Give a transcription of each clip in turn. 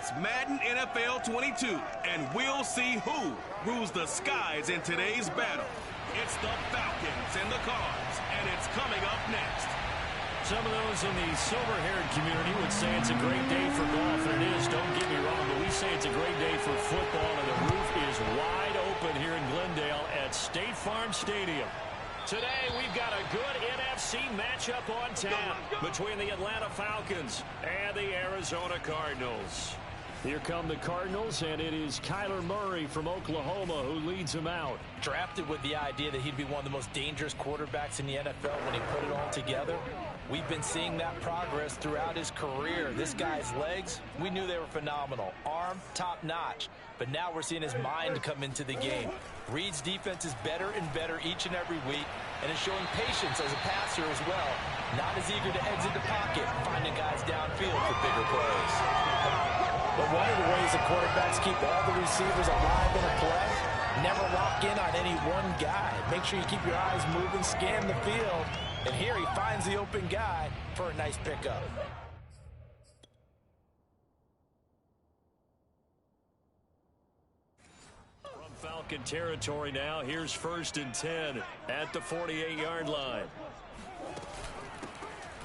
It's Madden NFL 22, and we'll see who rules the skies in today's battle. It's the Falcons and the Cards, and it's coming up next. Some of those in the silver-haired community would say it's a great day for golf, and it is, don't get me wrong, but we say it's a great day for football, and the roof is wide open here in Glendale at State Farm Stadium. Today, we've got a good NFC matchup on tap between the Atlanta Falcons and the Arizona Cardinals. Here come the Cardinals, and it is Kyler Murray from Oklahoma who leads them out. Drafted with the idea that he'd be one of the most dangerous quarterbacks in the NFL when he put it all together. We've been seeing that progress throughout his career. This guy's legs, we knew they were phenomenal. Arm, top-notch. But now we're seeing his mind come into the game. Reed's defense is better and better each and every week, and is showing patience as a passer as well. Not as eager to exit the pocket, finding guys downfield for bigger plays. But one of the ways the quarterbacks keep all the receivers alive in a play, never lock in on any one guy. Make sure you keep your eyes moving, scan the field. And here he finds the open guy for a nice pickup. From Falcon territory now, here's 1st and 10 at the 48-yard line.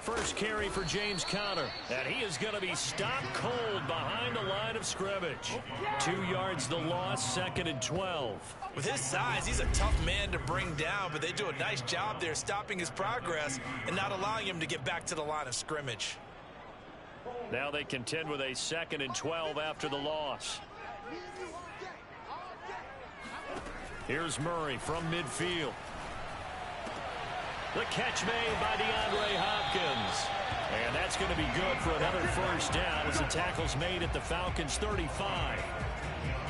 First carry for James Conner, and he is going to be stopped cold behind the line of scrimmage. 2 yards the loss, 2nd and 12. With his size, he's a tough man to bring down, but they do a nice job there stopping his progress and not allowing him to get back to the line of scrimmage. Now they contend with a 2nd and 12 after the loss. Here's Murray from midfield. The catch made by DeAndre Hopkins. And that's going to be good for another first down as the tackle's made at the Falcons' 35.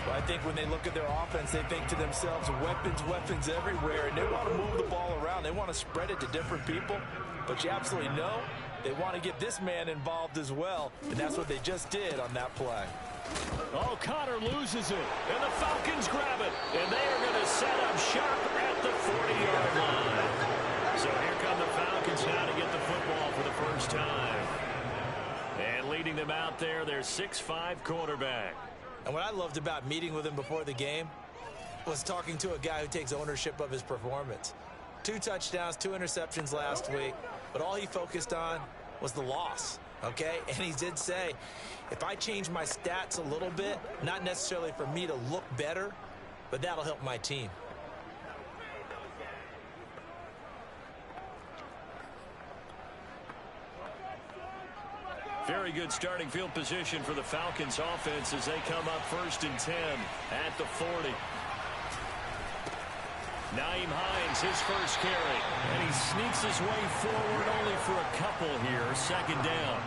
Well, I think when they look at their offense, they think to themselves, weapons everywhere, and they want to move the ball around. They want to spread it to different people, but you absolutely know they want to get this man involved as well, and that's what they just did on that play. Oh, Conner loses it, and the Falcons grab it, and they are going to set up shop at the 40-yard line. So here come the Falcons now to get the football for the first time. And leading them out there, their 6'5" quarterback. And what I loved about meeting with him before the game was talking to a guy who takes ownership of his performance. 2 touchdowns, 2 interceptions last week, but all he focused on was the loss, okay? And he did say, if I change my stats a little bit, not necessarily for me to look better, but that'll help my team. Very good starting field position for the Falcons offense as they come up 1st and 10 at the 40. Nyheim Hines, his first carry, and he sneaks his way forward only for a couple here, 2nd down.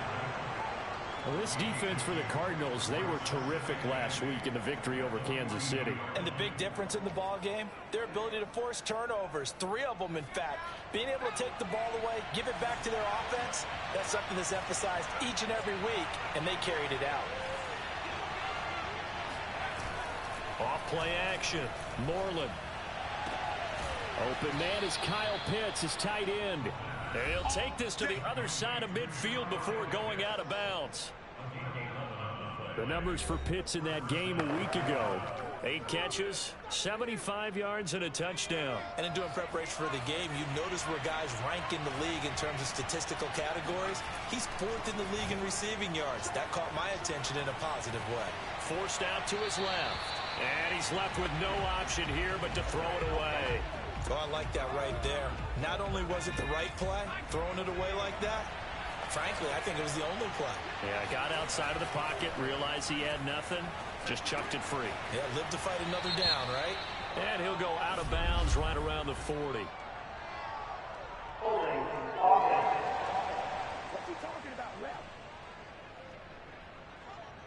Well, this defense for the Cardinals, they were terrific last week in the victory over Kansas City. And the big difference in the ball game, their ability to force turnovers, 3 of them in fact. Being able to take the ball away, give it back to their offense, that's something that's emphasized each and every week, and they carried it out. Off play action, Moreland. Open man is Kyle Pitts, his tight end. And he'll take this to the other side of midfield before going out of bounds. The numbers for Pitts in that game a week ago. 8 catches, 75 yards, and a touchdown. And in doing preparation for the game, you notice where guys rank in the league in terms of statistical categories. He's 4th in the league in receiving yards. That caught my attention in a positive way. Forced out to his left. And he's left with no option here but to throw it away. Oh, I like that right there. Not only was it the right play, throwing it away like that, frankly, I think it was the only play. Yeah, got outside of the pocket, realized he had nothing, just chucked it free. Yeah, live to fight another down, right? And he'll go out of bounds right around the 40.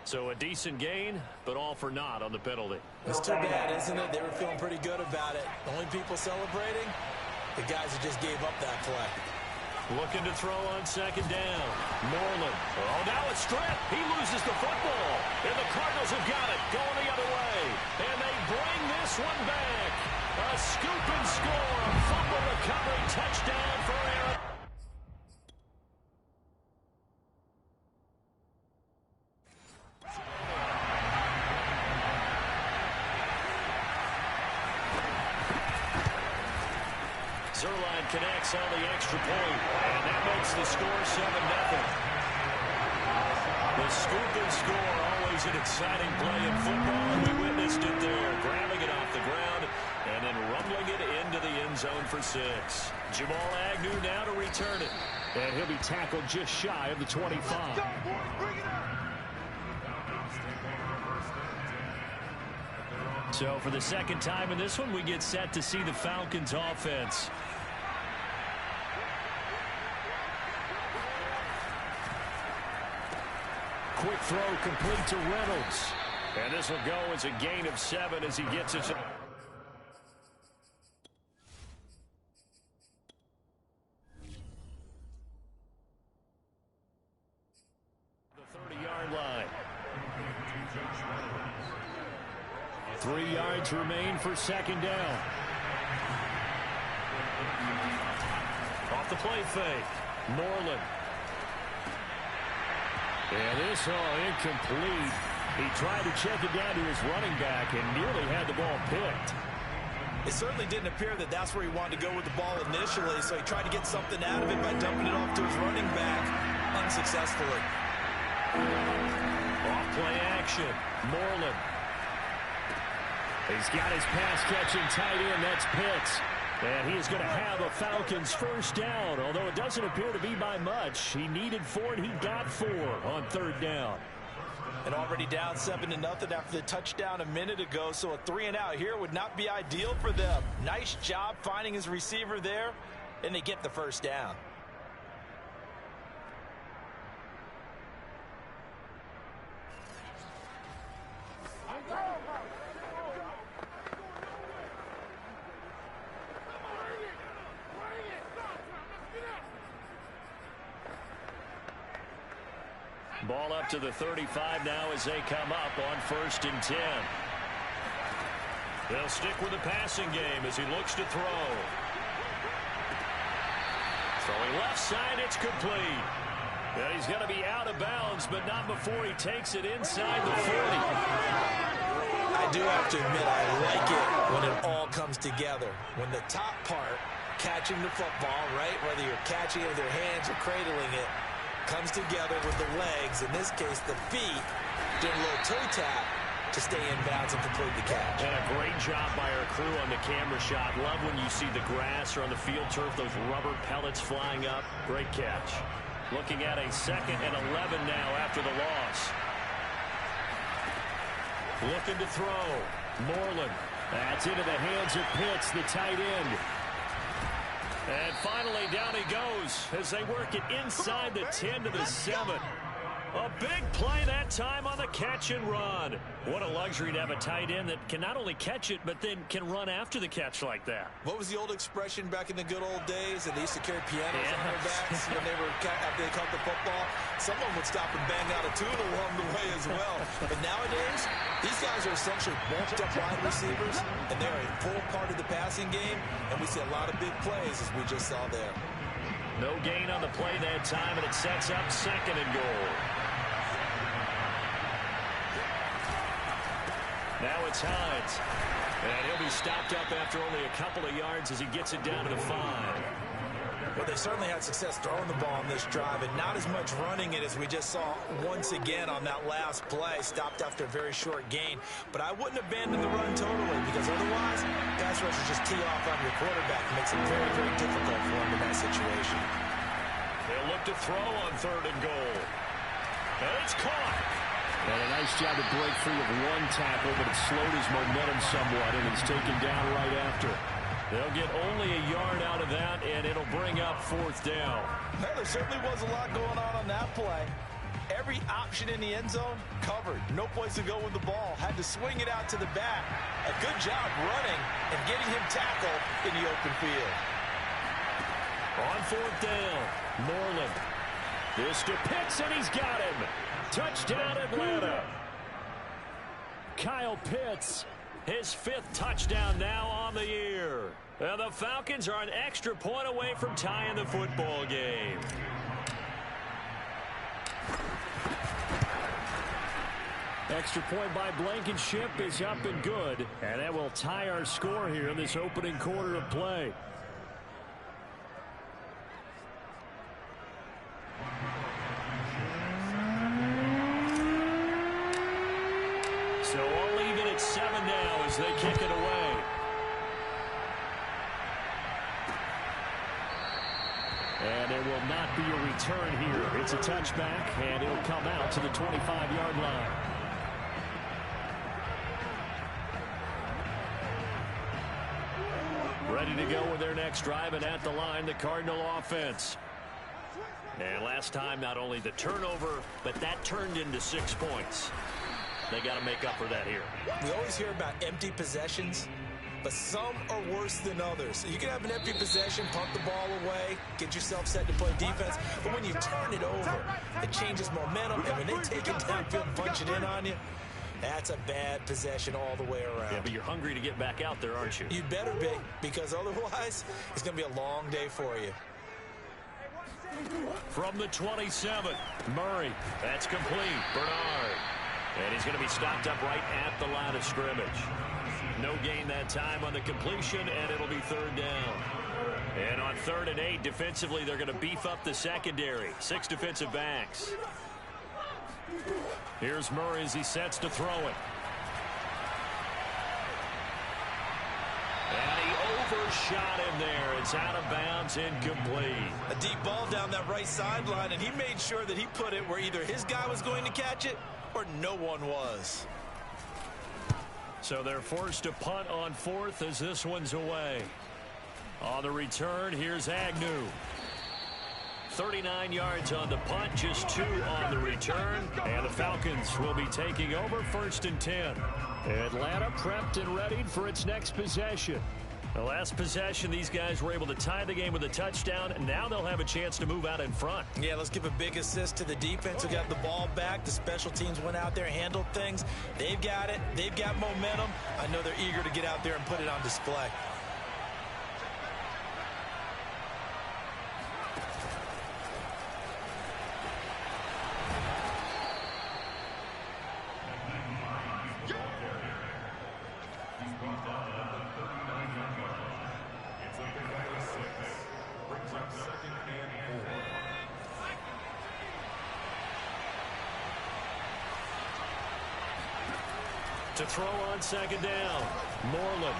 So a decent gain, but all for naught on the penalty. It's too bad, isn't it? They were feeling pretty good about it. The only people celebrating, the guys who just gave up that play. Looking to throw on 2nd down. Moreland. Oh, now it's stripped. He loses the football. And the Cardinals have got it going the other way. And they bring this one back. A scoop and score. Fumble recovery. Touchdown for Aaron. Zerline connects on the extra point, and that makes the score 7-0. The scoop and score, always an exciting play in football, and we witnessed it there, grabbing it off the ground and then rumbling it into the end zone for 6. Jamal Agnew now to return it, and he'll be tackled just shy of the 25. So for the second time in this one, we get set to see the Falcons offense. Quick throw complete to Reynolds. And this will go as a gain of 7 as he gets it. The 30-yard line. 3 yards remain for second down. Off the play fake. Moreland. And this all incomplete. He tried to check it down to his running back and nearly had the ball picked. It certainly didn't appear that that's where he wanted to go with the ball initially, so he tried to get something out of it by dumping it off to his running back unsuccessfully. Off play action. Moreland. He's got his pass-catching tight end. That's Pitts. And he is going to have a Falcons first down, although it doesn't appear to be by much. He needed 4, and he got 4 on third down. And already down 7-0 after the touchdown a minute ago, so a 3-and-out here would not be ideal for them. Nice job finding his receiver there, and they get the first down. Ball up to the 35 now as they come up on 1st and 10. They'll stick with the passing game as he looks to throw. Throwing left side, it's complete. And he's going to be out of bounds, but not before he takes it inside the 40. I do have to admit, I like it when it all comes together. When the top part, catching the football, right, whether you're catching it with your hands or cradling it, comes together with the legs, in this case the feet, doing a little toe tap to stay in bounds and complete the catch. And a great job by our crew on the camera shot. Love when you see the grass or on the field turf, those rubber pellets flying up. Great catch. Looking at a 2nd and 11 now after the loss. Looking to throw. Moreland. That's into the hands of Pitts, the tight end. And finally, down he goes as they work it inside the 10 to the 7. A big play that time on the catch and run. What a luxury to have a tight end that can not only catch it, but then can run after the catch like that. What was the old expression back in the good old days? That they used to carry pianos on their backs when after they caught the football. Someone would stop and bang out a tune along the way as well. But nowadays, these guys are essentially bulked up wide receivers, and they're a full part of the passing game, and we see a lot of big plays as we just saw there. No gain on the play that time, and it sets up 2nd and goal. Now it's Hines. And he'll be stopped up after only a couple of yards as he gets it down to the 5. Well, they certainly had success throwing the ball on this drive, and not as much running it as we just saw once again on that last play. Stopped after a very short gain. But I wouldn't abandon the run totally, because otherwise, pass rushers just tee off on your quarterback. It makes it very, very difficult for him in that situation. They'll look to throw on 3rd and goal. And it's caught. And a nice job to break free of one tackle, but it slowed his momentum somewhat, and he's taken down right after. They'll get only a yard out of that, and it'll bring up 4th down. Well, there certainly was a lot going on that play. Every option in the end zone covered. No place to go with the ball. Had to swing it out to the back. A good job running and getting him tackled in the open field. On 4th down, Moreland. This to Pitts, and he's got him. Touchdown, Atlanta. Kyle Pitts, his 5th touchdown now on the year. And the Falcons are an extra point away from tying the football game. Extra point by Blankenship is up and good. And that will tie our score here in this opening quarter of play. as they kick it away. And there will not be a return here. It's a touchback, and it'll come out to the 25-yard line. Ready to go with their next drive, and at the line, the Cardinal offense. And last time, not only the turnover, but that turned into 6 points. They got to make up for that here. We always hear about empty possessions, but some are worse than others. You can have an empty possession, pump the ball away, get yourself set to play defense, but when you turn it over, it changes momentum, and when they take it downfield and punch it in on you, that's a bad possession all the way around. Yeah, but you're hungry to get back out there, aren't you? You'd better be, because otherwise, it's going to be a long day for you. From the 27, Murray. That's complete. Bernard. And he's going to be stopped up right at the line of scrimmage. No gain that time on the completion, and it'll be third down. And on 3rd and 8, defensively, they're going to beef up the secondary. 6 defensive backs. Here's Murray as he sets to throw it. And he overshot him there. It's out of bounds, incomplete. A deep ball down that right sideline, and he made sure that he put it where either his guy was going to catch it or no one was. So they're forced to punt on 4th as this one's away. On the return, here's Agnew. 39 yards on the punt, just 2 on the return. And the Falcons will be taking over 1st and 10. Atlanta prepped and readied for its next possession. The last possession, these guys were able to tie the game with a touchdown, and now they'll have a chance to move out in front. Yeah, let's give a big assist to the defense who got the ball back. The special teams went out there, handled things. They've got it. They've got momentum. I know they're eager to get out there and put it on display. To throw on 2nd down, Moreland.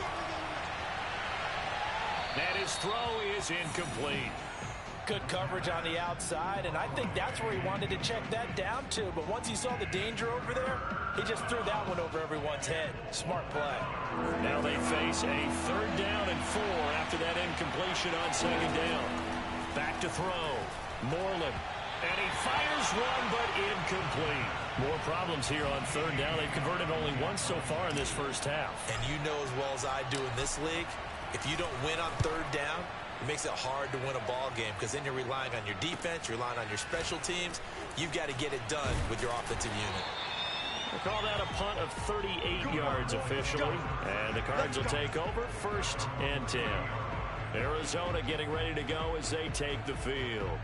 And his throw is incomplete. Good coverage on the outside, and I think that's where he wanted to check that down to. But once he saw the danger over there, he just threw that one over everyone's head. Smart play. Now they face a 3rd down and 4 after that incompletion on 2nd down. Back to throw, Moreland. And he fires one, but incomplete. More problems here on 3rd down. They've converted only once so far in this first half. And you know as well as I do in this league, if you don't win on 3rd down, it makes it hard to win a ball game because then you're relying on your defense, you're relying on your special teams. You've got to get it done with your offensive unit. We'll call that a punt of 38 yards officially. And the Cards will take over 1st and 10. Arizona getting ready to go as they take the field.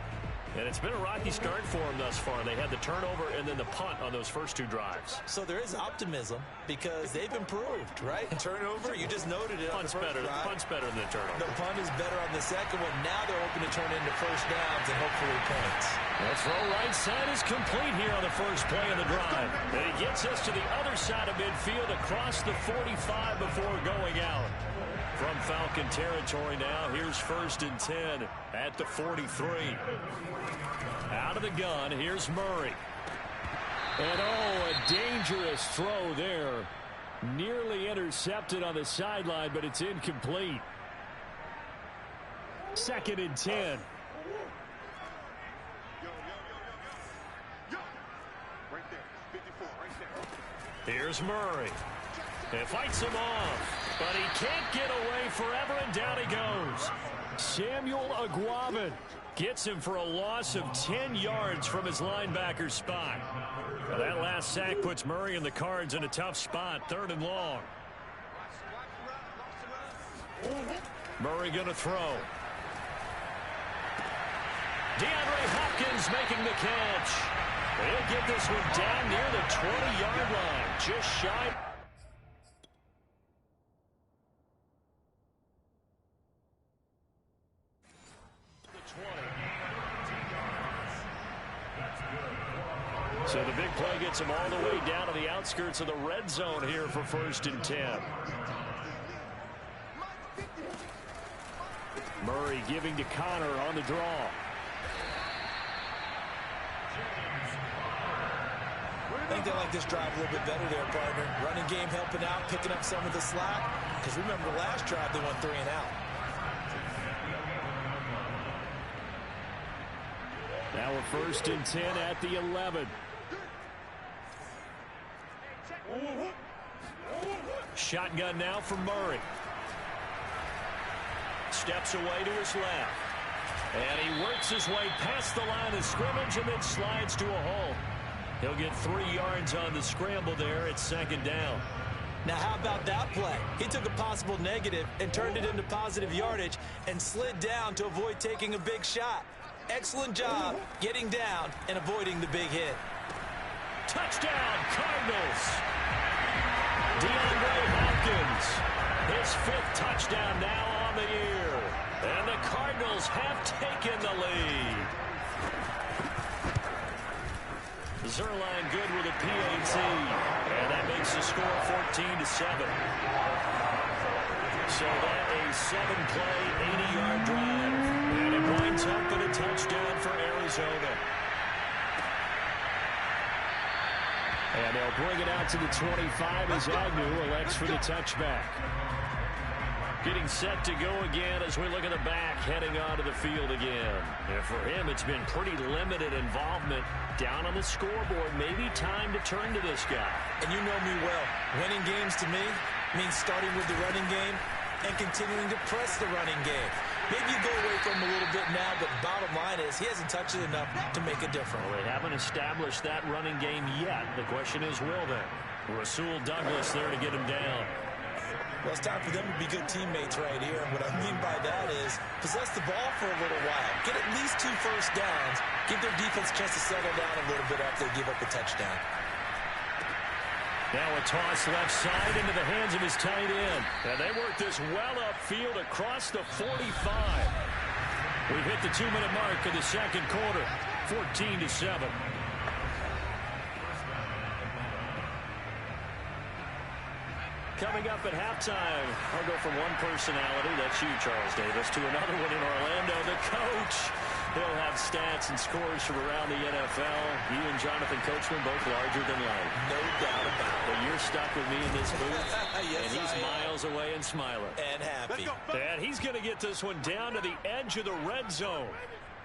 And it's been a rocky start for them thus far. They had the turnover and then the punt on those first 2 drives. So there is optimism because they've improved, right? Turnover, you just noted it. Punt's better. Punt's better than the turnover. The punt is better on the second one. Now they're hoping to turn into 1st downs and hopefully points. The throw right side is complete here on the first play of the drive. And he gets us to the other side of midfield across the 45 before going out. From Falcon territory now, here's 1st and 10 at the 43. Out of the gun, here's Murray. And oh, a dangerous throw there. Nearly intercepted on the sideline, but it's incomplete. 2nd and 10. Here's Murray. It fights him off, but he can't get away forever, and down he goes. Samuel Aguavin gets him for a loss of 10 yards from his linebacker spot. Well, that last sack puts Murray and the Cards in a tough spot, 3rd and long. Murray going to throw. DeAndre Hopkins making the catch. He'll get this one down near the 20-yard line, just shy. So the big play gets him all the way down to the outskirts of the red zone here for 1st and 10. Murray giving to Connor on the draw. I think they like this drive a little bit better there, partner. Running game helping out, picking up some of the slack. Because remember the last drive, they went 3 and out. Now we're 1st and 10 at the 11. Shotgun now for Murray. Steps away to his left. And he works his way past the line of scrimmage and then slides to a hole. He'll get 3 yards on the scramble there at 2nd down. Now how about that play? He took a possible negative and turned it into positive yardage and slid down to avoid taking a big shot. Excellent job getting down and avoiding the big hit. Touchdown, Cardinals. DeAndre Hopkins, his 5th touchdown now on the year. And the Cardinals have taken the lead. Zerline good with a PAT. And that makes the score 14-7. So that a 7-play, 80-yard drive. And it winds up in a touchdown for Arizona. And they'll bring it out to the 25 as Agnew elects for the touchback. Getting set to go again as we look at the back heading onto the field again. And for him, it's been pretty limited involvement down on the scoreboard. Maybe time to turn to this guy. And you know me well. Winning games to me means starting with the running game and continuing to press the running game. Maybe you go away from him a little bit now, but bottom line is he hasn't touched it enough to make a difference. Well, they haven't established that running game yet. The question is, will they? Rasul Douglas there to get him down. Well, it's time for them to be good teammates right here. And what I mean by that is possess the ball for a little while. Get at least 2 first downs. Give their defense a chance to settle down a little bit after they give up a touchdown. Now a toss left side into the hands of his tight end. And they work this well upfield across the 45. We've hit the 2-minute mark of the 2nd quarter. 14-7. Coming up at halftime, I'll go from one personality, that's you, Charles Davis, to another one in Orlando, the coach. He'll have stats and scores from around the NFL. You and Jonathan Coachman both larger than life. No doubt about it. But you're stuck with me in this booth, yes, and he's miles away and smiling. And happy. And he's going to get this one down to the edge of the red zone.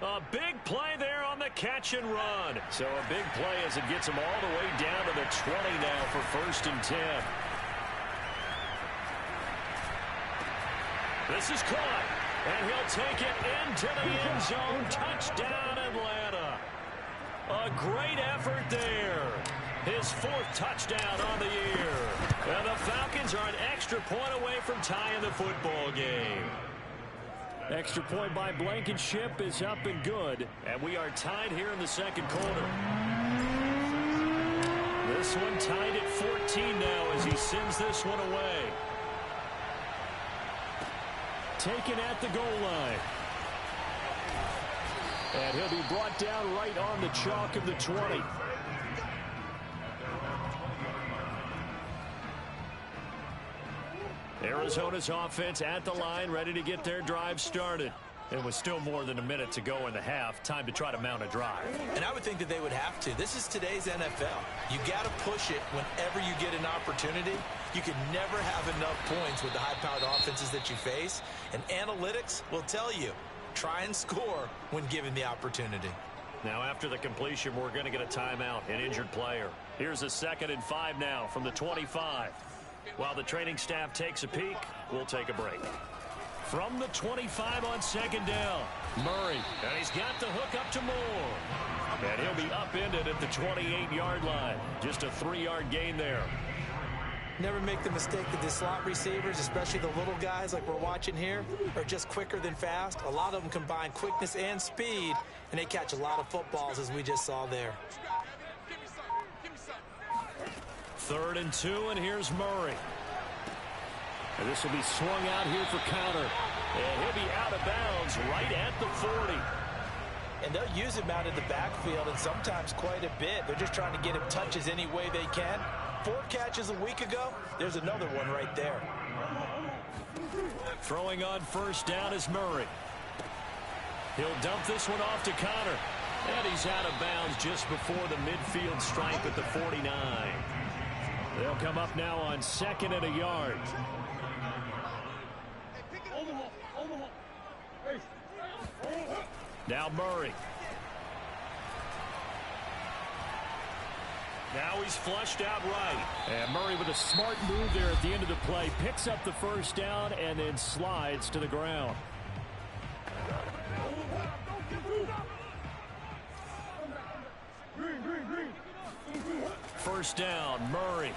A big play there on the catch and run. So a big play as it gets him all the way down to the 20 now for 1st and 10. This is caught, and he'll take it into the end zone. Touchdown, Atlanta. A great effort there. His 4th touchdown on the year. And the Falcons are an extra point away from tying the football game. Extra point by Blankenship is up and good, and we are tied here in the 2nd quarter. This one tied at 14 now as he sends this one away. Taken at the goal line. And he'll be brought down right on the chalk of the 20. Arizona's offense at the line, ready to get their drive started. And with still more than a minute to go in the half, time to try to mount a drive. And I would think that they would have to. This is today's NFL. You got to push it whenever you get an opportunity. You can never have enough points with the high-powered offenses that you face. And analytics will tell you, try and score when given the opportunity. Now after the completion, we're going to get a timeout, an injured player. Here's a 2nd and 5 now from the 25. While the training staff takes a peek, we'll take a break. From the 25 on 2nd down, Murray. And he's got the hook up to Moore. And he'll be upended at the 28-yard line. Just a 3-yard gain there. Never make the mistake that the slot receivers, especially the little guys like we're watching here, are just quicker than fast. A lot of them combine quickness and speed, and they catch a lot of footballs, as we just saw there. 3rd and 2, and here's Murray. And this will be swung out here for counter. And he'll be out of bounds right at the 40. and they'll use him out in the backfield, and sometimes quite a bit. They're just trying to get him touches any way they can. 4 catches a week ago. There's another one right there. Throwing on first down is Murray. He'll dump this one off to Connor. And he's out of bounds just before the midfield stripe at the 49. They'll come up now on 2nd and a yard. Now Murray. Now he's flushed out right. And Murray with a smart move there at the end of the play. Picks up the first down and then slides to the ground. First down, Murray.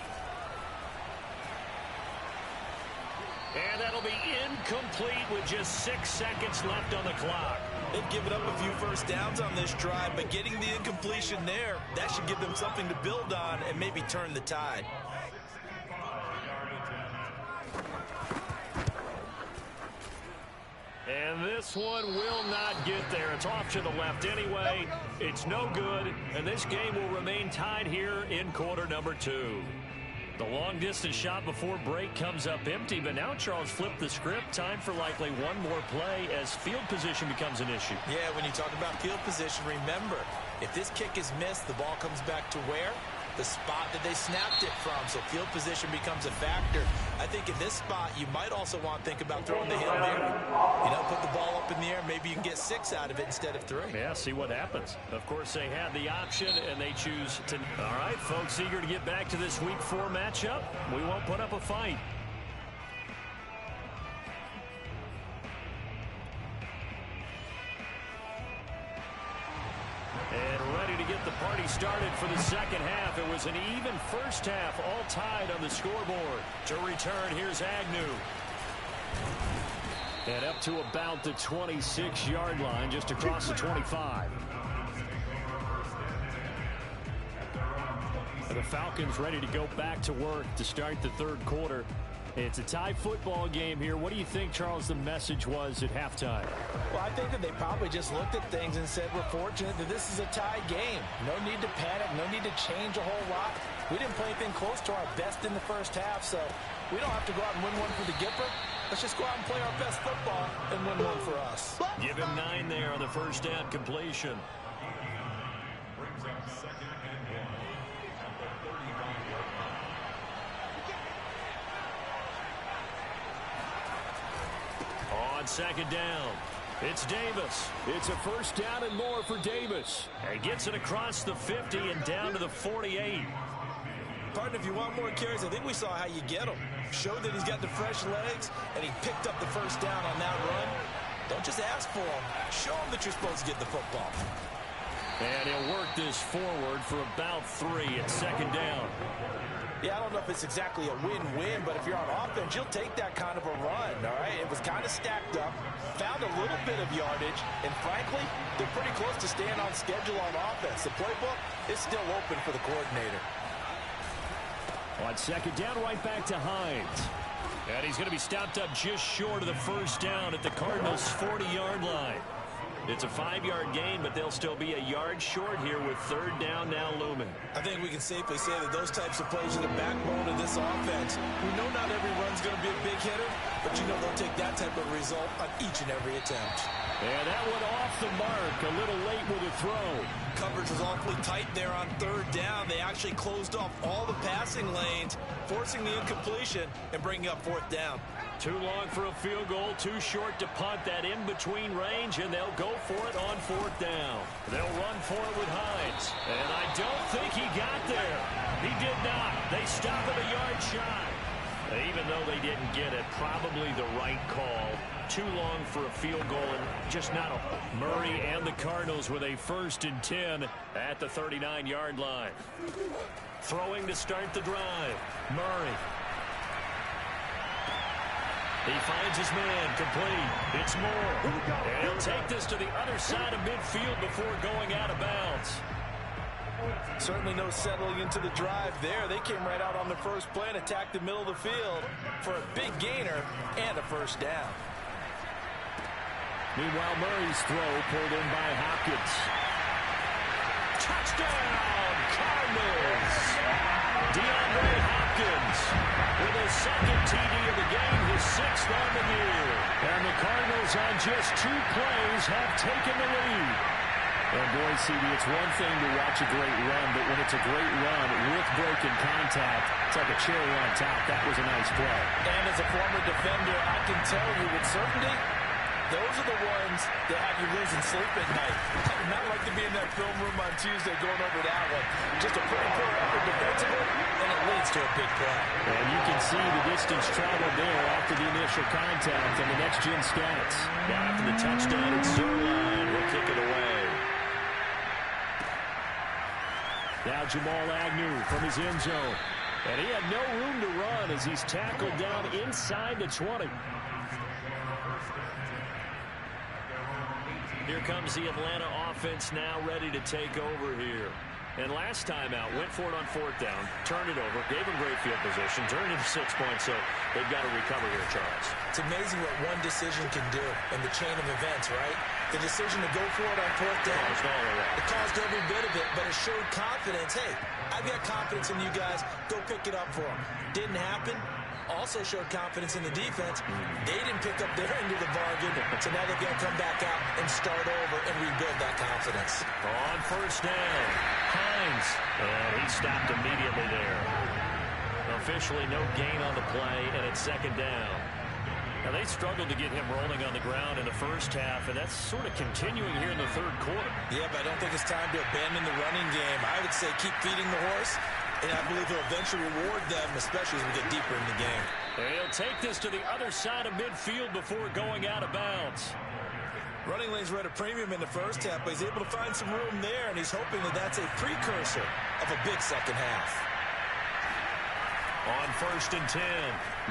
And that'll be incomplete with just 6 seconds left on the clock. They've given up a few first downs on this drive, but getting the incompletion there, that should give them something to build on and maybe turn the tide. And this one will not get there. It's off to the left anyway. It's no good, and this game will remain tied here in quarter number 2. The long-distance shot before break comes up empty, but now Charles flipped the script. Time for likely one more play as field position becomes an issue. Yeah, when you talk about field position, remember, if this kick is missed, the ball comes back to where? The spot that they snapped it from, so field position becomes a factor. I think in this spot, you might also want to think about throwing the Hail Mary. You know, put the ball up in the air, maybe you can get 6 out of it instead of 3. Yeah, see what happens. Of course, they had the option, and they choose to... All right, folks, eager to get back to this Week 4 matchup. We won't put up a fight. And ready to get the party started for the second half. It was an even first half, all tied on the scoreboard. To return, here's Agnew. And up to about the 26-yard line, just across the 25. And the Falcons ready to go back to work to start the third quarter. It's a tie football game here. What do you think, Charles, the message was at halftime? Well, I think that they probably just looked at things and said, we're fortunate that this is a tie game. No need to panic, no need to change a whole lot. We didn't play anything close to our best in the first half, so we don't have to go out and win one for the Gipper. Let's just go out and play our best football and win one for us. Give him 9 there on the first down completion. On second down, it's Davis. It's a first down and more for Davis. And gets it across the 50 and down to the 48. Partner, if you want more carries, I think we saw how you get him. Showed that he's got the fresh legs, and he picked up the first down on that run. Don't just ask for him. Show him that you're supposed to get the football. And he'll work this forward for about 3 at second down. Yeah, I don't know if it's exactly a win-win, but if you're on offense, you'll take that kind of a run, all right? It was kind of stacked up, found a little bit of yardage, and frankly, they're pretty close to staying on schedule on offense. The playbook is still open for the coordinator. On second down, right back to Hines. And he's going to be stopped up just short of the first down at the Cardinals' 40-yard line. It's a 5-yard gain, but they'll still be a yard short here with third down now looming. I think we can safely say that those types of plays are the backbone of this offense. We know not every run's going to be a big hitter, but you know they'll take that type of result on each and every attempt. And that one off the mark, a little late with a throw. Coverage was awfully tight there on third down. They actually closed off all the passing lanes, forcing the incompletion and bringing up fourth down. Too long for a field goal, too short to punt. That in-between range, and they'll go for it on fourth down. They'll run for it with Hines. And I don't think he got there. He did not. They stop at a yard shy. Even though they didn't get it, probably the right call. Too long for a field goal and just not a... Murray and the Cardinals with a 1st and 10 at the 39-yard line. Throwing to start the drive. Murray. He finds his man, complete. It's Moore. And he'll take this to the other side of midfield before going out of bounds. Certainly no settling into the drive there. They came right out on the first play and attacked the middle of the field for a big gainer and a first down. Meanwhile, Murray's throw pulled in by Hopkins. Touchdown, Cardinals! DeAndre Hopkins with his second TD of the game, his 6th on the year. And the Cardinals on just 2 plays have taken the lead. And boy, CD, it's one thing to watch a great run, but when it's a great run with broken contact, it's like a cherry on top. That was a nice play. And as a former defender, I can tell you with certainty, those are the ones that have you losing sleep at night. I would not like to be in that film room on Tuesday going over that one. Just a pretty poor effort defensively, and it leads to a big play. And you can see the distance traveled there after the initial contact and the next-gen stats. Now after the touchdown, it's Zerline. He'll kick it away. Now Jamal Agnew from his end zone. And he had no room to run as he's tackled down inside the 20. Here comes the Atlanta offense now ready to take over here. And last time out, went for it on 4th down, turned it over, gave him great field position, turned into 6 points, so they've got to recover here, Charles. It's amazing what one decision can do in the chain of events, right? The decision to go for it on 4th down. It caused every bit of it, but it showed confidence. Hey, I've got confidence in you guys. Go pick it up for them. Didn't happen. Also showed confidence in the defense. They didn't pick up their end of the bargain, so now they've got to come back out and start over and rebuild that confidence. On 1st down, Hines. And he stopped immediately there. Officially no gain on the play, and it's 2nd down. Now, they struggled to get him rolling on the ground in the first half, and that's sort of continuing here in the 3rd quarter. Yeah, but I don't think it's time to abandon the running game. I would say keep feeding the horse, and I believe he'll eventually reward them, especially as we get deeper in the game. And he'll take this to the other side of midfield before going out of bounds. Running lanes were at a premium in the first half, but he's able to find some room there, and he's hoping that that's a precursor of a big second half. On 1st and 10,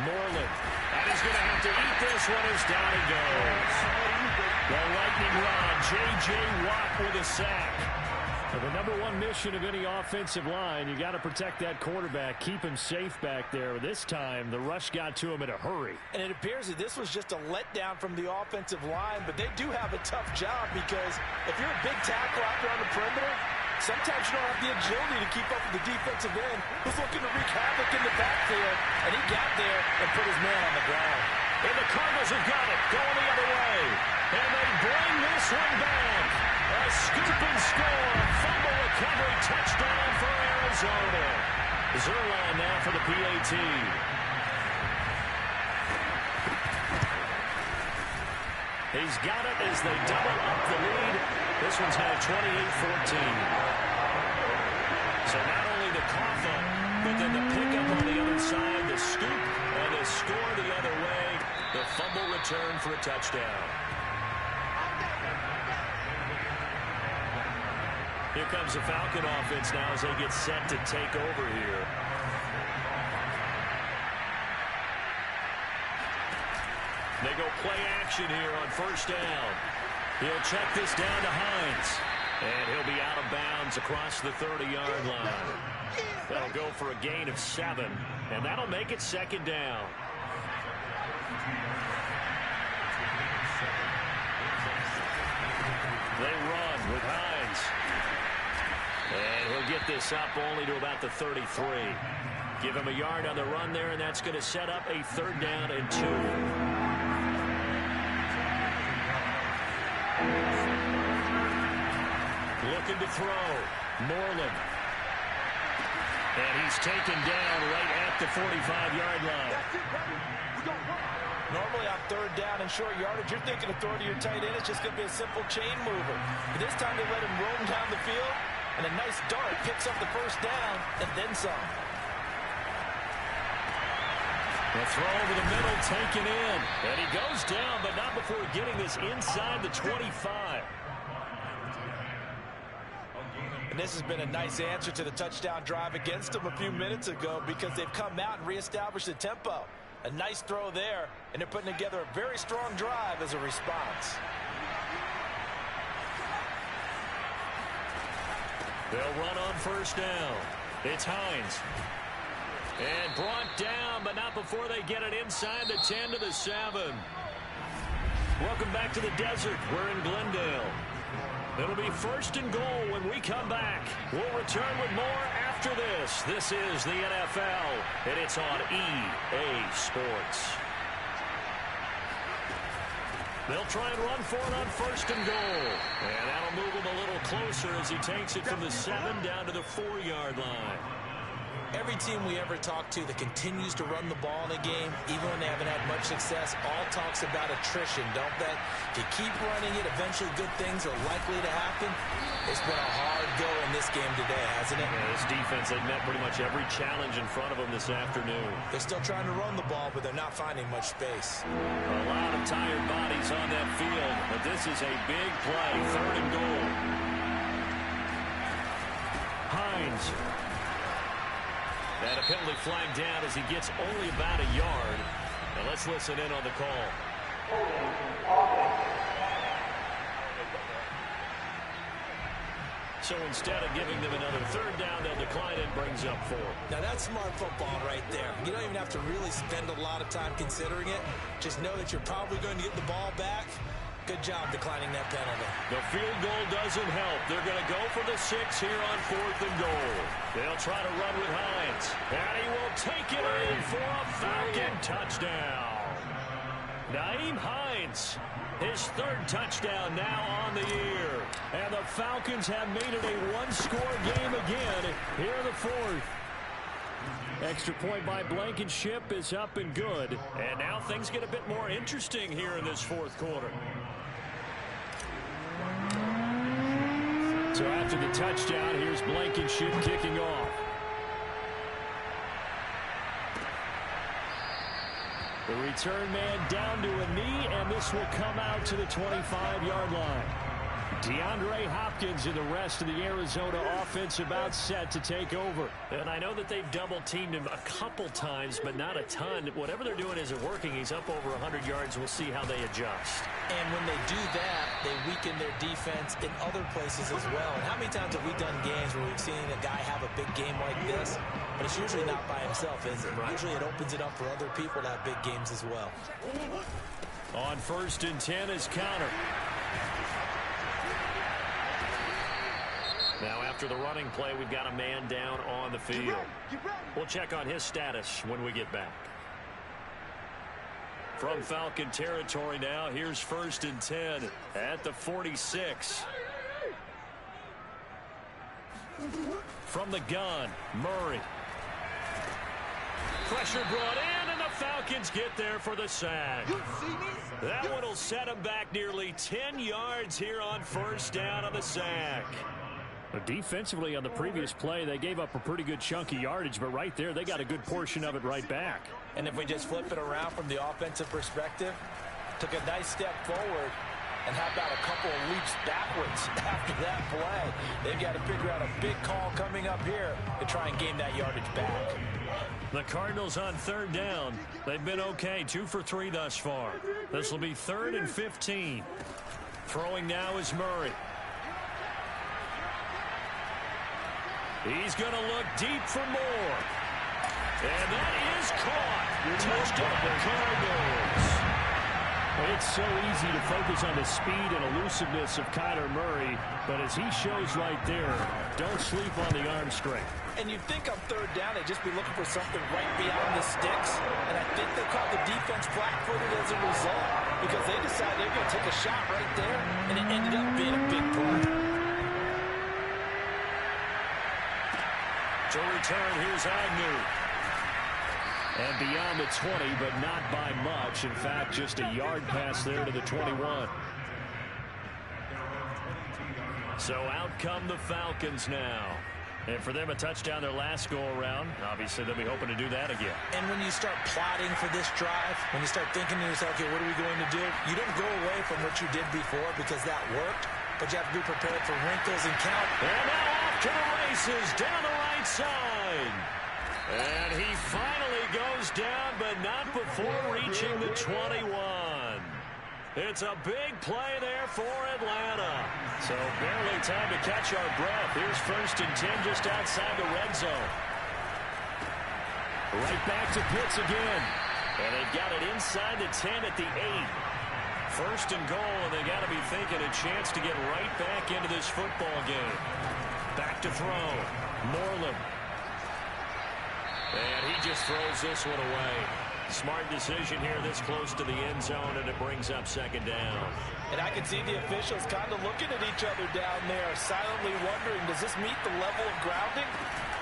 Moreland. And he's going to have to eat this one as down he goes. The lightning rod, J.J. Watt with a sack. Now, the #1 mission of any offensive line, you got to protect that quarterback, keep him safe back there. This time, the rush got to him in a hurry. And it appears that this was just a letdown from the offensive line, but they do have a tough job because if you're a big tackle out there on the perimeter, sometimes you don't have the agility to keep up with the defensive end who's looking to wreak havoc in the backfield, and he got there and put his man on the ground. And the Cardinals have got it, going the other way. And they bring this one back. A scoop and score, fumble recovery, touchdown for Arizona. Zerline now for the PAT. He's got it as they double up the lead. This one's now 28-14. So not only the cough up, but then the pickup on the other side, the scoop, and the score the other way. The fumble return for a touchdown. Here comes the Falcon offense now as they get set to take over here. They go play action here on 1st down. He'll check this down to Hines. And he'll be out of bounds across the 30-yard line. That'll go for a gain of 7. And that'll make it 2nd down. They run with Hines. And he'll get this up only to about the 33. Give him a yard on the run there, and that's going to set up a 3rd down and 2. Looking to throw. Moreland. And he's taken down right at the 45-yard line. Normally on 3rd down and short yardage, you're thinking of throwing to your tight end. It's just going to be a simple chain mover. But this time they let him roam down the field, and a nice dart picks up the 1st down and then some. The throw over the middle taken in. And he goes down, but not before getting this inside the 25. And this has been a nice answer to the touchdown drive against them a few minutes ago because they've come out and reestablished the tempo. A nice throw there, and they're putting together a very strong drive as a response. They'll run on 1st down. It's Hines. And brought down, but not before they get it inside the 10 to the 7. Welcome back to the desert. We're in Glendale. It'll be 1st and goal when we come back. We'll return with more after this. This is the NFL, and it's on EA Sports. They'll try and run for it on 1st and goal. And that'll move him a little closer as he takes it from the 7 down to the 4-yard line. Every team we ever talk to that continues to run the ball in a game, even when they haven't had much success, all talks about attrition, don't they? If you keep running it, eventually good things are likely to happen. It's been a hard go in this game today, hasn't it? Yeah, this defense, they've met pretty much every challenge in front of them this afternoon. They're still trying to run the ball, but they're not finding much space. A lot of tired bodies on that field, but this is a big play, 3rd and goal. Hines. And a penalty flag down as he gets only about a yard. Now let's listen in on the call. So instead of giving them another 3rd down, they'll decline it, brings up 4. Now that's smart football right there. You don't even have to really spend a lot of time considering it. Just know that you're probably going to get the ball back. Good job declining that penalty. The field goal doesn't help. They're going to go for the 6 here on 4th and goal. They'll try to run with Hines. And he will take it in for a Falcon touchdown. Nyheim Hines, his 3rd touchdown now on the year. And the Falcons have made it a 1-score game again here in the 4th. Extra point by Blankenship is up and good. And now things get a bit more interesting here in this 4th quarter. So after the touchdown, here's Blankenship kicking off. The return man down to a knee, and this will come out to the 25-yard line. DeAndre Hopkins and the rest of the Arizona offense about set to take over. And I know that they've double-teamed him a couple times, but not a ton. Whatever they're doing isn't working. He's up over 100 yards. We'll see how they adjust. And when they do that, they weaken their defense in other places as well. And how many times have we done games where we've seen a guy have a big game like this? But it's usually not by himself, is it? Right. Usually it opens it up for other people to have big games as well. On 1st and 10 is counter. Now, after the running play, we've got a man down on the field. We'll check on his status when we get back. From Falcon territory now, here's 1st and 10 at the 46. From the gun, Murray. Pressure brought in, and the Falcons get there for the sack. That one will set them back nearly 10 yards here on 1st down on the sack. Defensively on the previous play, they gave up a pretty good chunk of yardage, but right there, they got a good portion of it right back. And if we just flip it around from the offensive perspective, took a nice step forward, and how about a couple of leaps backwards after that play? They've got to figure out a big call coming up here to try and gain that yardage back. The Cardinals on 3rd down. They've been okay, 2 for 3 thus far. This will be 3rd and 15. Throwing now is Murray. He's going to look deep for more. And that is caught. Touchdown, Cardinals. It's so easy to focus on the speed and elusiveness of Kyler Murray, but as he shows right there, don't sleep on the arm strength. And you'd think on 3rd down they'd just be looking for something right beyond the sticks. And I think they caught the defense flat-footed as a result because they decided they were going to take a shot right there, and it ended up being a big play. To return, here's Agnew. And beyond the 20, but not by much. In fact, just a yard pass there to the 21. So out come the Falcons now. And for them, a touchdown their last go-around. Obviously, they'll be hoping to do that again. And when you start plotting for this drive, when you start thinking to yourself, okay, what are we going to do? You don't go away from what you did before because that worked, but you have to be prepared for wrinkles and count. And now off to the races down the right side. And he finally goes down, but not before reaching the 21. It's a big play there for Atlanta. So barely time to catch our breath. Here's 1st and 10 just outside the red zone. Right back to Pitts again. And they've got it inside the 10 at the 8. First and goal, and they got to be thinking a chance to get right back into this football game. Back to throw. Moreland. And he just throws this one away. Smart decision here this close to the end zone, and it brings up second down. And I can see the officials kind of looking at each other down there, silently wondering, does this meet the level of grounding?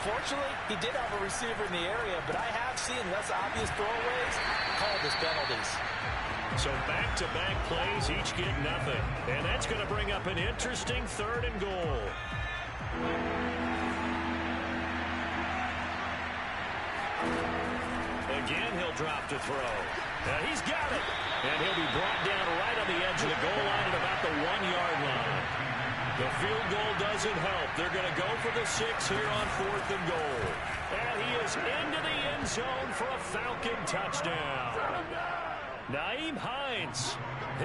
Fortunately, he did have a receiver in the area, but I have seen less obvious throwaways called as penalties. So back-to-back plays, each get nothing. And that's going to bring up an interesting third and goal. Again, he'll drop to throw. Now he's got it. And he'll be brought down right on the edge of the goal line at about the 1-yard line. The field goal doesn't help. They're going to go for the 6 here on 4th and goal. And he is into the end zone for a Falcon touchdown. Nyheim Hines,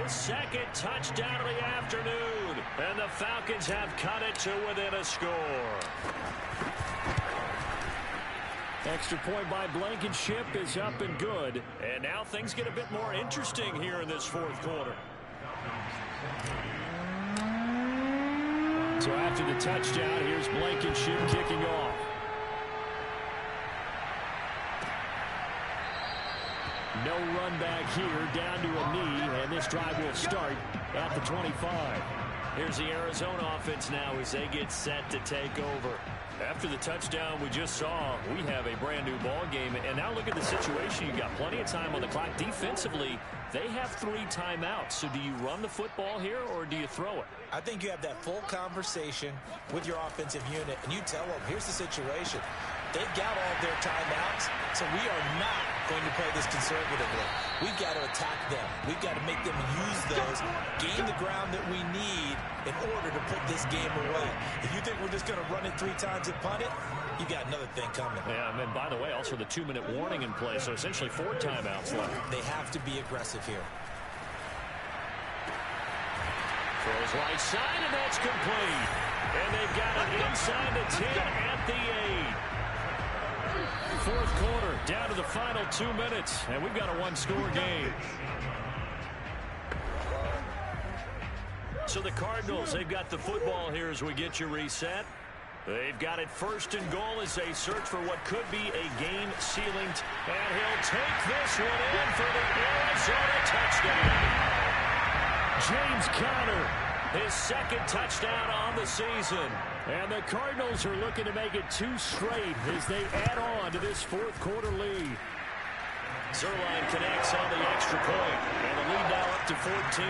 his second touchdown of the afternoon. And the Falcons have cut it to within a score. Extra point by Blankenship is up and good. And now things get a bit more interesting here in this fourth quarter. So after the touchdown, here's Blankenship kicking off. No run back here, down to a knee, and this drive will start at the 25. Here's the Arizona offense now as they get set to take over. After the touchdown we just saw, we have a brand new ball game. And now look at the situation. You've got plenty of time on the clock. Defensively, they have 3 timeouts. So do you run the football here or do you throw it? I think you have that full conversation with your offensive unit, and you tell them, here's the situation. They've got all their timeouts, so we are not going to play this conservatively. We've got to attack them. We've got to make them use those, gain the ground that we need in order to put this game away. If you think we're just going to run it 3 times and punt it, you got another thing coming. Yeah, and by the way, also the 2-minute warning in play, so essentially 4 timeouts left. They have to be aggressive here. Throws right side, and that's complete. And they've got it inside the 10 at the 8. Fourth quarter, down to the final 2 minutes, and we've got a 1-score game. So the Cardinals, they've got the football here as we get you reset. They've got it first and goal as they search for what could be a game-sealing. And he'll take this one in for the Arizona touchdown. James Conner, his second touchdown on the season. And the Cardinals are looking to make it 2 straight as they add on to this fourth quarter lead. Zerline connects on the extra point, and the lead now up to 14.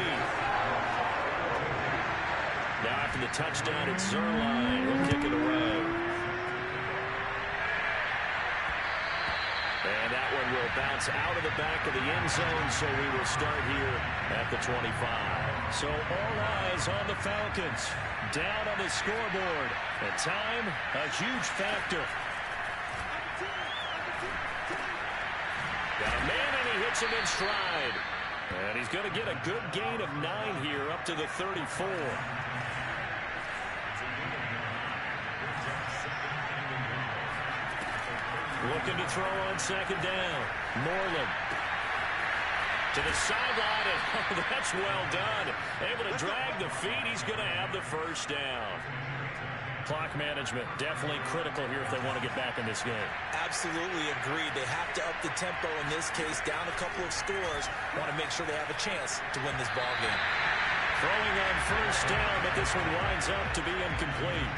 Now after the touchdown, it's Zerline. He'll kick it away. And that one will bounce out of the back of the end zone, so we will start here at the 25. So all eyes on the Falcons. Down on the scoreboard. And time, a huge factor. Got a man, and he hits him in stride. And he's going to get a good gain of 9 here up to the 34. Looking to throw on second down. Moreland to the sideline, and oh, that's well done. Able to drag the feet. He's going to have the first down. Clock management definitely critical here if they want to get back in this game. Absolutely agreed. They have to up the tempo in this case, down a couple of scores. Want to make sure they have a chance to win this ball game. Throwing on first down, but this one winds up to be incomplete.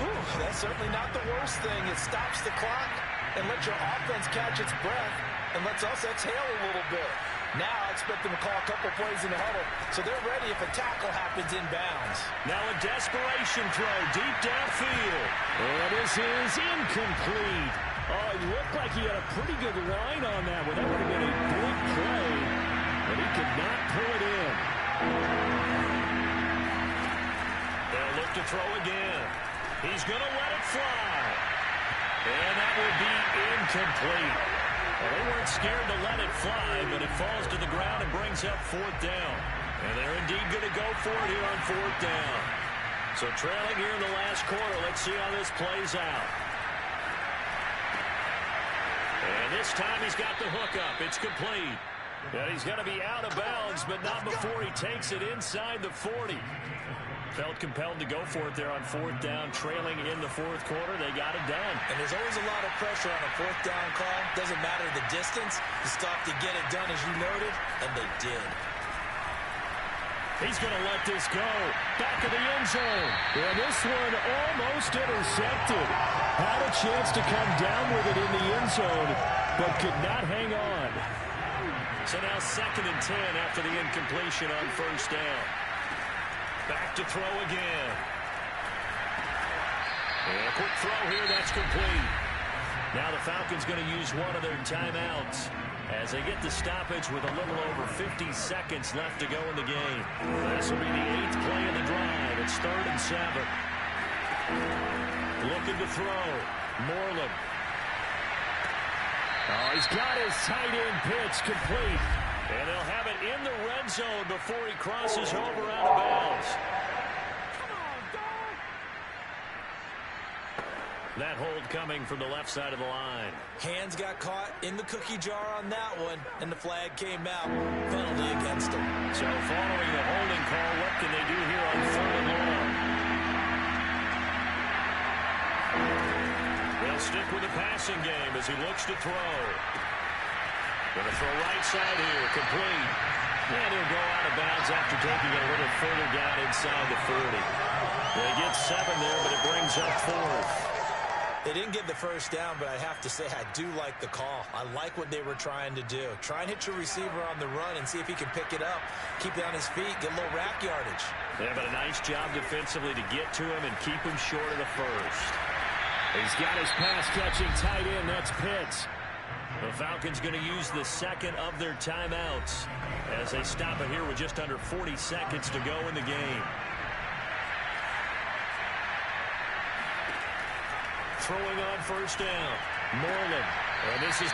Whew, that's certainly not the worst thing. It stops the clock and lets your offense catch its breath and lets us exhale a little bit. Now I expect them to call a couple plays in the huddle, so they're ready if a tackle happens inbounds. Now a desperation throw deep downfield. And this is incomplete. Oh, it looked like he had a pretty good line on that one. That would have been a big play, but he could not pull it in. They'll look to throw again. He's going to let it fly. And that will be incomplete. Well, they weren't scared to let it fly, but it falls to the ground and brings up 4th down. And they're indeed going to go for it here on 4th down. So trailing here in the last quarter, let's see how this plays out. And this time he's got the hook up. It's complete. And he's going to be out of bounds, but not before he takes it inside the 40. Felt compelled to go for it there on fourth down, trailing in the fourth quarter. They got it done. And there's always a lot of pressure on a fourth down call. Doesn't matter the distance. You stop to get it done, as you noted, and they did. He's going to let this go. Back of the end zone. And this one almost intercepted. Had a chance to come down with it in the end zone, but could not hang on. So now 2nd and 10 after the incompletion on first down. Back to throw again. And a quick throw here, that's complete. Now the Falcons going to use one of their timeouts as they get the stoppage with a little over 50 seconds left to go in the game. This will be the 8th play of the drive. It's 3rd and 7. Looking to throw. Moreland. Oh, he's got his tight end pitch complete. And they'll have it in the red zone before he crosses over out of bounds. That hold coming from the left side of the line. Hands got caught in the cookie jar on that one, and the flag came out. Penalty against him. So following the holding call, what can they do here on 3rd and long? They'll stick with the passing game as he looks to throw. Going to throw right side here, complete. And he'll go out of bounds after taking a little further down inside the 40. They get 7 there, but it brings up 4th. They didn't get the first down, but I have to say I do like the call. I like what they were trying to do. Try and hit your receiver on the run and see if he can pick it up. Keep it on his feet, get a little rack yardage. Yeah, but a nice job defensively to get to him and keep him short of the first. He's got his pass-catching tight end. That's Pitts. The Falcons going to use the 2nd of their timeouts as they stop it here with just under 40 seconds to go in the game. Throwing on first down. Moreland. And this is...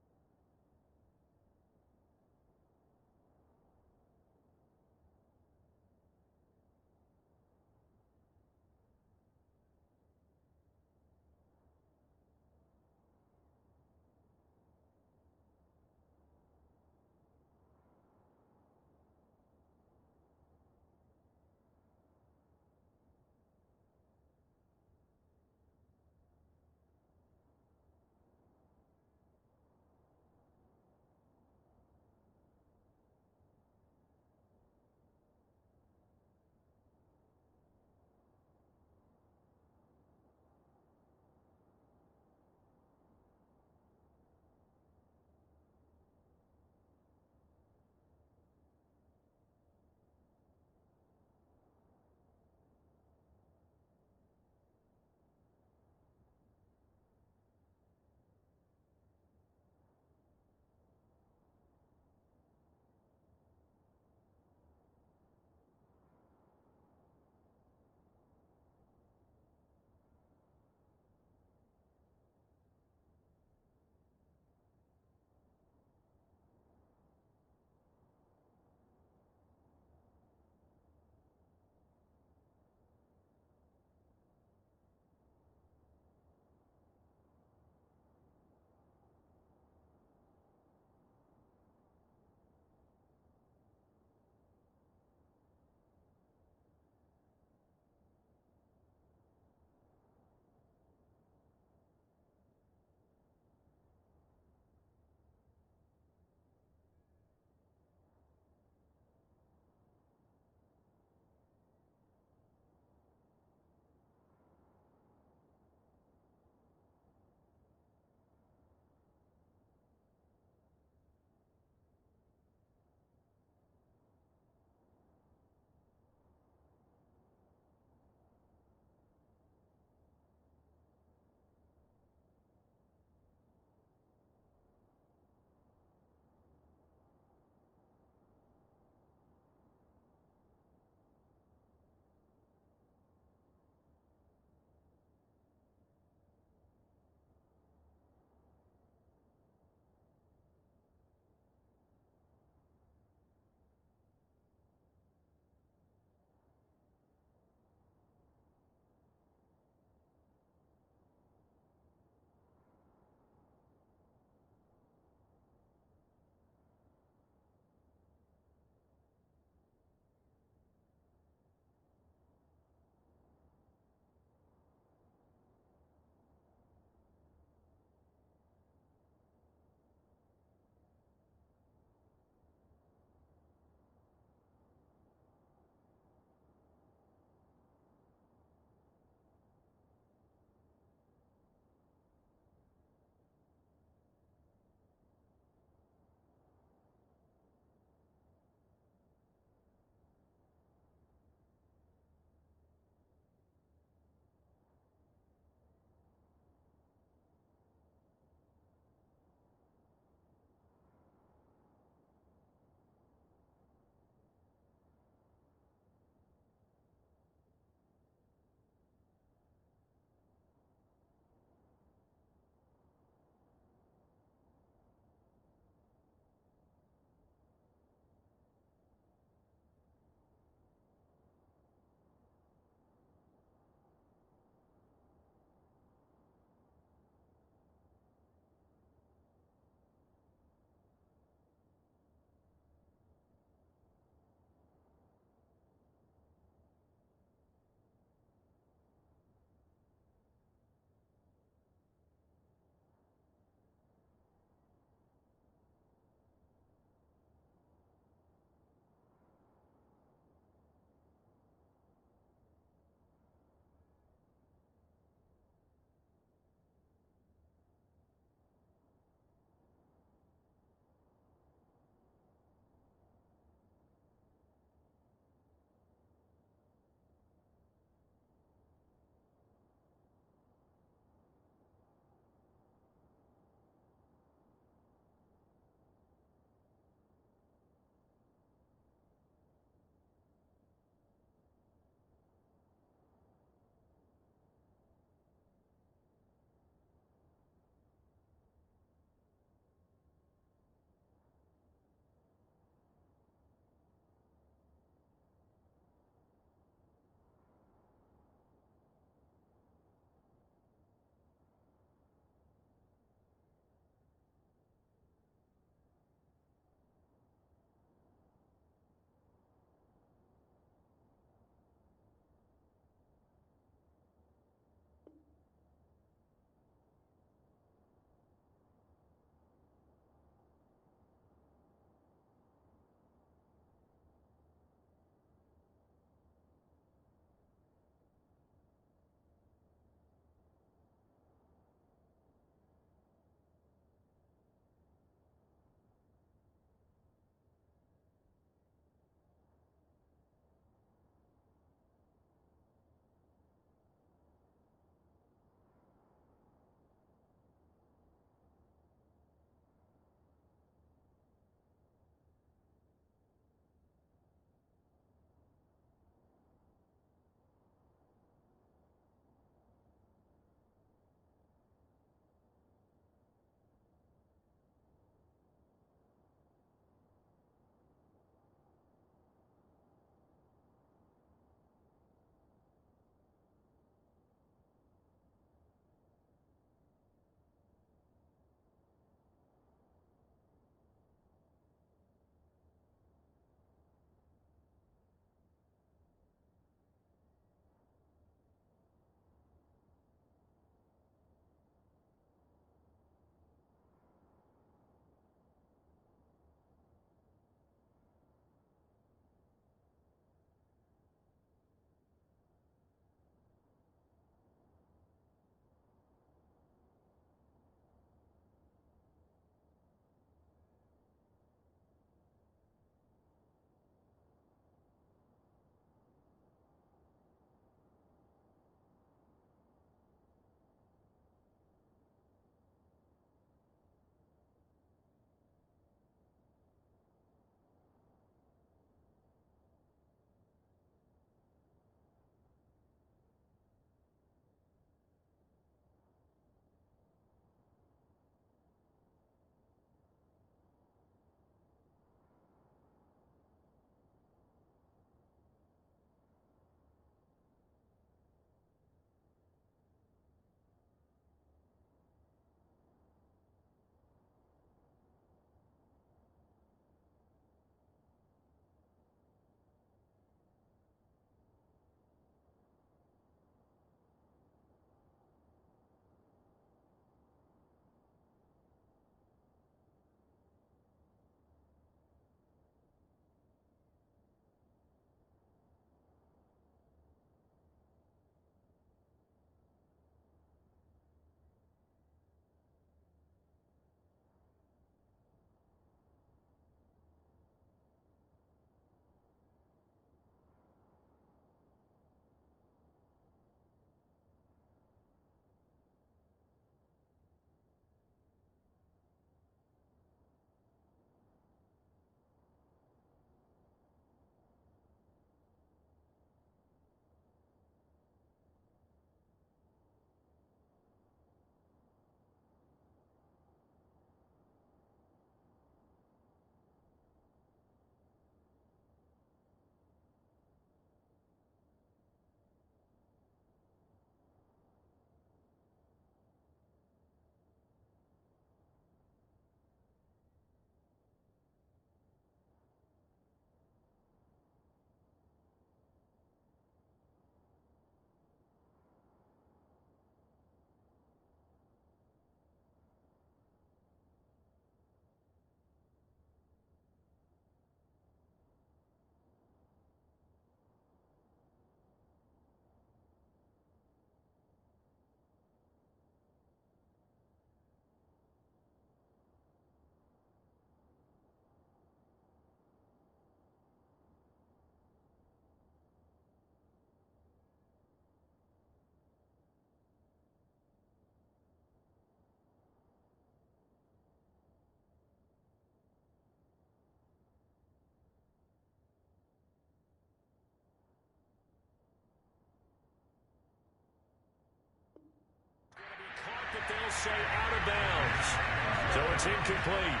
It's incomplete.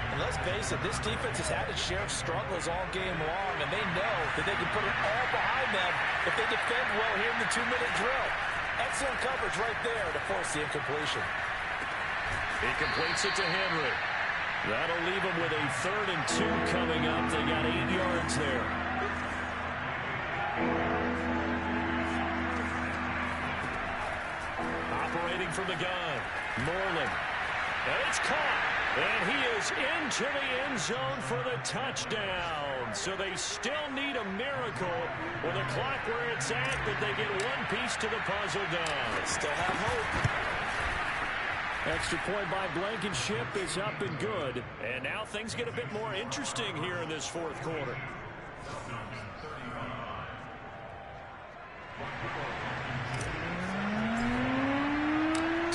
And let's face it, this defense has had its share of struggles all game long, and they know that they can put it all behind them if they defend well here in the 2-minute drill. Excellent coverage right there to force the incompletion. He completes it to Henry. That'll leave them with a 3rd and 2 coming up. They got 8 yards there. Operating from the gun, Moreland. And it's caught. And he is into the end zone for the touchdown. So they still need a miracle with the clock where it's at, but they get one piece to the puzzle done. They still have hope. Extra point by Blankenship is up and good. And now things get a bit more interesting here in this 4th quarter.